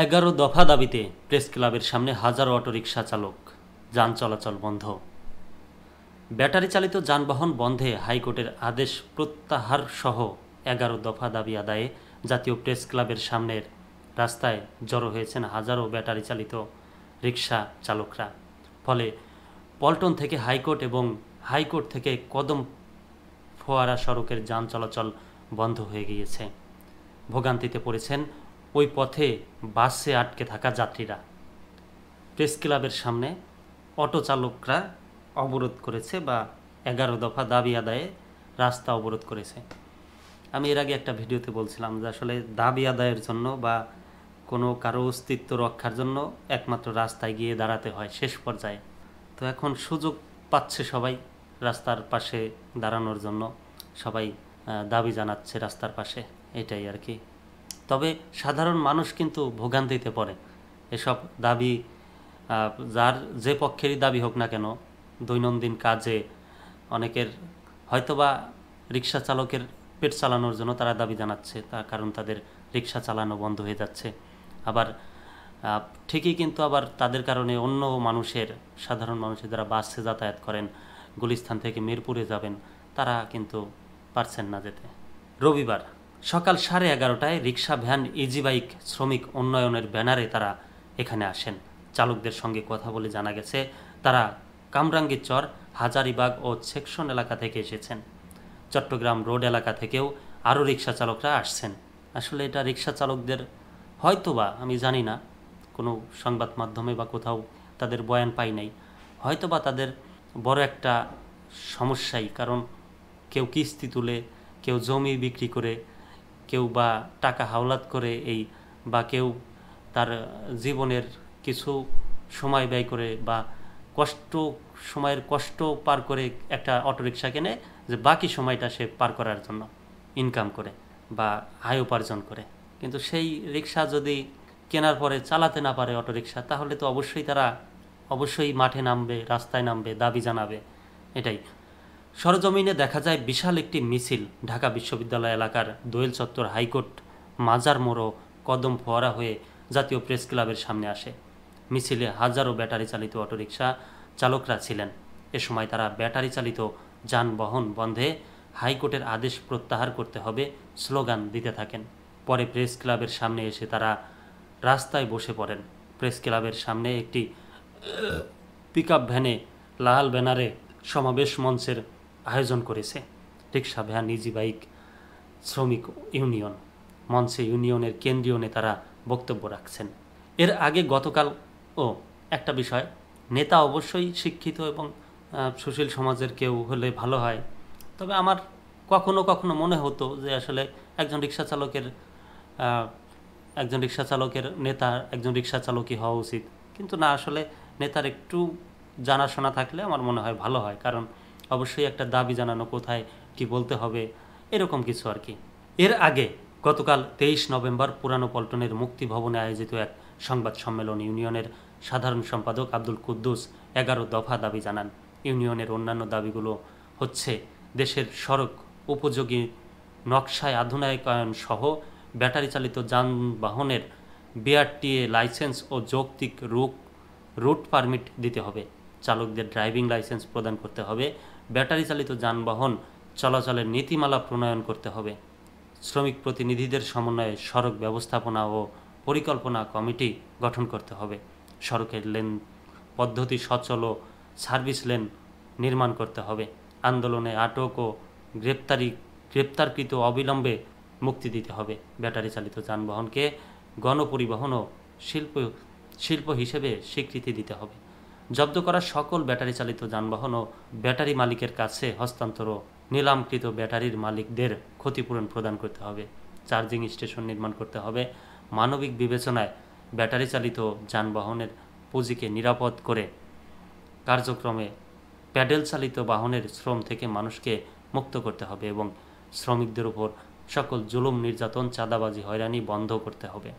11 দফা দাবিতে প্রেস ক্লাবের সামনে হাজারো অটোরিকশা চালক, যান চলাচল বন্ধ। ব্যাটারি চালিত যানবাহন বন্ধে হাইকোর্টের আদেশ প্রত্যাহার সহ 11 দফা দাবি আদায়ে জাতীয় প্রেস ক্লাবের সামনের রাস্তায় জড়ো হয়েছেন হাজারো ব্যাটারি চালিত রিকশা চালকরা। ফলে পল্টন থেকে হাইকোর্ট এবং হাইকোর্ট থেকে কদম ফোয়ারা সড়কের যান চলাচল বন্ধ হয়ে গিয়েছে। ভোগান্তিতে পড়েছেন ওই পথে বাসে আটকে থাকা যাত্রীরা। প্রেস ক্লাবের সামনে অটো চালকরা অবরোধ করেছে বা 11 দফা দাবি আদায়ে রাস্তা অবরোধ করেছে। আমি এর আগে একটা ভিডিওতে বলছিলাম যে আসলে দাবি আদায়ের জন্য বা কোনো কারো অস্তিত্ব রক্ষার জন্য একমাত্র রাস্তায় গিয়ে দাঁড়াতে হয় শেষ পর্যায়ে। তো এখন সুযোগ পাচ্ছে সবাই রাস্তার পাশে দাঁড়ানোর জন্য, সবাই দাবি জানাচ্ছে রাস্তার পাশে, এটাই আর কি। তবে সাধারণ মানুষ কিন্তু ভোগান্তিতে পড়ে। এসব দাবি যার যে পক্ষেরই দাবি হোক না কেন, দৈনন্দিন কাজে অনেকের হয়তোবা রিকশা চালকের পেট চালানোর জন্য তারা দাবি জানাচ্ছে, তার কারণ তাদের রিকশা চালানো বন্ধ হয়ে যাচ্ছে। আবার ঠিকই কিন্তু আবার তাদের কারণে অন্য মানুষের, সাধারণ মানুষের যারা বাসে যাতায়াত করেন, গুলিস্তান থেকে মিরপুরে যাবেন, তারা কিন্তু পারছেন না যেতে। রবিবার সকাল 11:30টায় রিকশা, ভ্যান, ইজি বাইক শ্রমিক উন্নয়নের ব্যানারে তারা এখানে আসেন। চালকদের সঙ্গে কথা বলে জানা গেছে তারা কামরাঙ্গীরচর, হাজারীবাগ ও সেকশন এলাকা থেকে এসেছেন। চট্টগ্রাম রোড এলাকা থেকেও আরও রিকশা চালকরা আসছেন। আসলে এটা রিকশা চালকদের হয়তোবা, আমি জানি না, কোনো সংবাদ মাধ্যমে বা কোথাও তাদের বয়ান পাই নাই, হয়তোবা তাদের বড় একটা সমস্যাই। কারণ কেউ কিস্তি তুলে, কেউ জমি বিক্রি করে, কেউ বা টাকা হাওলাত করে, এই বা কেউ তার জীবনের কিছু সময় ব্যয় করে বা সময়ের কষ্ট পার করে একটা অটোরিকশা কেনে, যে বাকি সময়টা সে পার করার জন্য ইনকাম করে বা আয় উপার্জন করে। কিন্তু সেই রিকশা যদি কেনার পরে চালাতে না পারে অটোরিকশা, তাহলে তো অবশ্যই মাঠে নামবে, রাস্তায় নামবে, দাবি জানাবে। এটাই সরজমিনে দেখা যায় বিশাল একটি মিছিল ঢাকা বিশ্ববিদ্যালয় এলাকার দোয়েল চত্বর, হাইকোর্ট, মাজার মোড়, কদম ফোয়ারা হয়ে জাতীয় প্রেস ক্লাবের সামনে আসে। মিছিলে হাজারো ব্যাটারি চালিত অটোরিকশা চালকরা ছিলেন। এ সময় তারা ব্যাটারি চালিত যানবাহন বন্ধে হাইকোর্টের আদেশ প্রত্যাহার করতে হবে স্লোগান দিতে থাকেন। পরে প্রেস ক্লাবের সামনে এসে তারা রাস্তায় বসে পড়েন। প্রেস ক্লাবের সামনে একটি পিকআপ ভ্যানে লাল ব্যানারে সমাবেশ মঞ্চের আয়োজন করেছে রিকশা, ভ্যান, ইজি বাইক শ্রমিক ইউনিয়ন। মঞ্চে ইউনিয়নের কেন্দ্রীয় নেতারা বক্তব্য রাখছেন। এর আগে গতকাল একটা বিষয়, নেতা অবশ্যই শিক্ষিত এবং সুশীল সমাজের কেউ হলে ভালো হয়। তবে আমার কখনো কখনো মনে হতো যে আসলে একজন রিকশা চালকের নেতা একজন রিকশা চালকই হওয়া উচিত। কিন্তু না, আসলে নেতার একটু জানাশোনা থাকলে আমার মনে হয় ভালো হয়। কারণ অবশ্যই একটা দাবি জানানো, কোথায় কি বলতে হবে, এরকম কিছু আর কি। এর আগে গতকাল 23 নভেম্বর পুরানো পল্টনের মুক্তি ভবনে আয়োজিত এক সংবাদ সম্মেলন ইউনিয়নের সাধারণ সম্পাদক আব্দুল কুদ্দুস 11 দফা দাবি জানান। ইউনিয়নের অন্যান্য দাবিগুলো হচ্ছে দেশের সড়ক উপযোগী নকশায় আধুনিকায়ন সহ ব্যাটারি চালিত যানবাহনের বিআরটিএ লাইসেন্স ও যৌক্তিক রুট পারমিট দিতে হবে, চালকদের ড্রাইভিং লাইসেন্স প্রদান করতে হবে, ব্যাটারি চালিত যানবাহন চলাচলের নীতিমালা প্রণয়ন করতে হবে, শ্রমিক প্রতিনিধিদের সমন্বয়ে সড়ক ব্যবস্থাপনা ও পরিকল্পনা কমিটি গঠন করতে হবে, সড়কের লেন পদ্ধতি সচল ও সার্ভিস লেন নির্মাণ করতে হবে, আন্দোলনে আটক ও গ্রেপ্তারকৃত অবিলম্বে মুক্তি দিতে হবে, ব্যাটারি চালিত যানবাহনকে গণপরিবহন ও শিল্প হিসেবে স্বীকৃতি দিতে হবে, জব্দ করা সকল ব্যাটারি চালিত যানবাহন ও ব্যাটারি মালিকের কাছে হস্তান্তর ও নিলামকৃত ব্যাটারির মালিকদের ক্ষতিপূরণ প্রদান করতে হবে, চার্জিং স্টেশন নির্মাণ করতে হবে, মানবিক বিবেচনায় ব্যাটারি চালিত যানবাহনের পুঁজিকে নিরাপদ করে কার্যক্রমে প্যাডেল চালিত বাহনের শ্রম থেকে মানুষকে মুক্ত করতে হবে এবং শ্রমিকদের উপর সকল জুলুম, নির্যাতন, চাঁদাবাজি, হয়রানি বন্ধ করতে হবে।